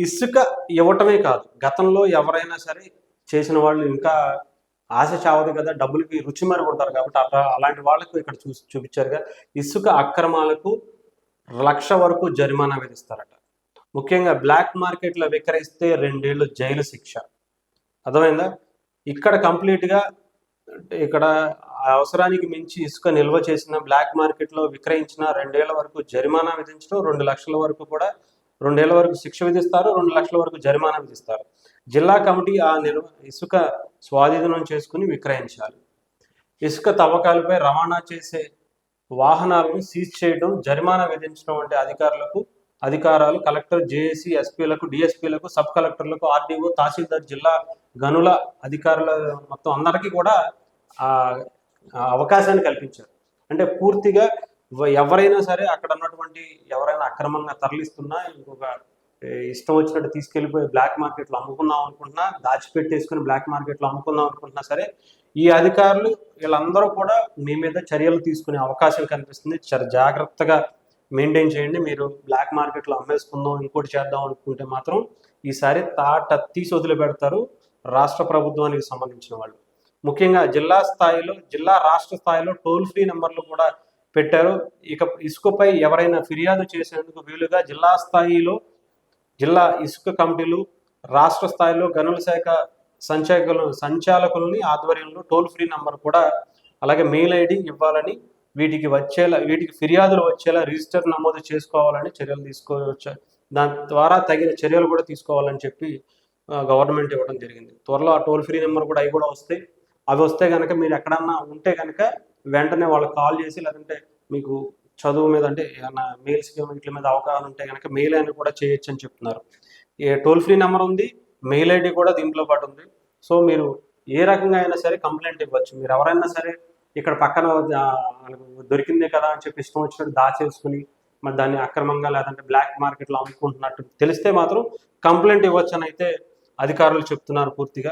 ఇసుక ఇవ్వటమే కాదు, గతంలో ఎవరైనా సరే చేసిన వాళ్ళు ఇంకా ఆశ చావదు కదా, డబ్బులకి రుచి మరి ఉంటారు కాబట్టి అలాంటి వాళ్ళకు ఇక్కడ చూపించారుగా. ఇసుక అక్రమాలకు 1,00,000 వరకు జరిమానా విధిస్తారట. ముఖ్యంగా బ్లాక్ మార్కెట్లో విక్రయిస్తే 2 ఏళ్ళు జైలు శిక్ష. అర్థమైందా? ఇక్కడ కంప్లీట్గా ఇక్కడ అవసరానికి మించి ఇసుక నిల్వ చేసిన, బ్లాక్ మార్కెట్లో విక్రయించిన 2 ఏళ్ల వరకు జరిమానా విధించడం, 2,00,000 వరకు కూడా 2 ఏళ్ల వరకు శిక్ష విధిస్తారు, 2,00,000 వరకు జరిమానా విధిస్తారు. జిల్లా కమిటీ ఆ ఇసుక స్వాధీనం చేసుకుని విక్రయించాలి. ఇసుక తవ్వకాలపై రవాణా చేసే వాహనాలను సీజ్ చేయడం, జరిమానా విధించడం వంటి అధికారాలు కలెక్టర్, జేఏసీ, ఎస్పీలకు, డిఎస్పీలకు, సబ్ కలెక్టర్లకు, ఆర్డీఓ, తహసీల్దార్, జిల్లా గనుల అధికారుల మొత్తం అందరికీ కూడా అవకాశాన్ని కల్పించారు. అంటే పూర్తిగా ఎవరైనా సరే అక్కడ ఉన్నటువంటి ఎవరైనా అక్రమంగా తరలిస్తున్నా, ఇంకొక ఇష్టం వచ్చినట్టు తీసుకెళ్ళిపోయి బ్లాక్ మార్కెట్లో అమ్ముకుందాం అనుకుంటున్నా, దాచిపెట్టేసుకుని బ్లాక్ మార్కెట్లో అమ్ముకుందాం అనుకుంటున్నా సరే, ఈ అధికారులు వీళ్ళందరూ కూడా మీ మీద చర్యలు తీసుకునే అవకాశం కనిపిస్తుంది. చాలా జాగ్రత్తగా మెయింటైన్ చేయండి. మీరు బ్లాక్ మార్కెట్లో అమ్మేసుకుందాం, ఇంకోటి చేద్దాం అనుకుంటే మాత్రం ఈసారి తాట తీసి వదిలిపెడతారు రాష్ట్ర ప్రభుత్వానికి సంబంధించిన వాళ్ళు. ముఖ్యంగా జిల్లా రాష్ట్ర స్థాయిలో టోల్ ఫ్రీ నెంబర్లు కూడా పెట్టారు. ఇక ఇసుకపై ఎవరైనా ఫిర్యాదు చేసేందుకు వీలుగా జిల్లా ఇసుక కమిటీలు, రాష్ట్ర స్థాయిలో గనుల శాఖ సంచాలకులని ఆధ్వర్యంలో టోల్ ఫ్రీ నంబర్ కూడా, అలాగే మెయిల్ ఐడి ఇవ్వాలని, వీటికి ఫిర్యాదులు వచ్చేలా రిజిస్టర్ నమోదు చేసుకోవాలని చర్యలు తీసుకోవచ్చు. దాని ద్వారా తగిన చర్యలు కూడా తీసుకోవాలని చెప్పి గవర్నమెంట్ ఇవ్వడం జరిగింది. త్వరలో ఆ టోల్ ఫ్రీ నెంబర్ కూడా అవి కూడా వస్తాయి. అవి వస్తే కనుక మీరు ఎక్కడన్నా ఉంటే కనుక వెంటనే వాళ్ళకి కాల్ చేసి, లేదంటే మీకు చదువు మీద అంటే ఏమన్నా మెయిల్స్కి వీటి మీద అవగాహన ఉంటే కనుక మెయిల్ అని కూడా చేయొచ్చు అని చెప్తున్నారు. టోల్ ఫ్రీ నెంబర్ ఉంది, మెయిల్ ఐడి కూడా దీంట్లో పాటు ఉంది. సో మీరు ఏ రకంగా అయినా సరే కంప్లైంట్ ఇవ్వచ్చు. మీరు ఎవరైనా సరే ఇక్కడ పక్కన దొరికిందే కదా అని చెప్పి ఇష్టం వచ్చినట్టు దాచేసుకుని మరి దాన్ని అక్రమంగా లేదంటే బ్లాక్ మార్కెట్లో అమ్ముకుంటున్నట్టు తెలిస్తే మాత్రం కంప్లైంట్ ఇవ్వచ్చు అని అయితే అధికారులు చెప్తున్నారు పూర్తిగా.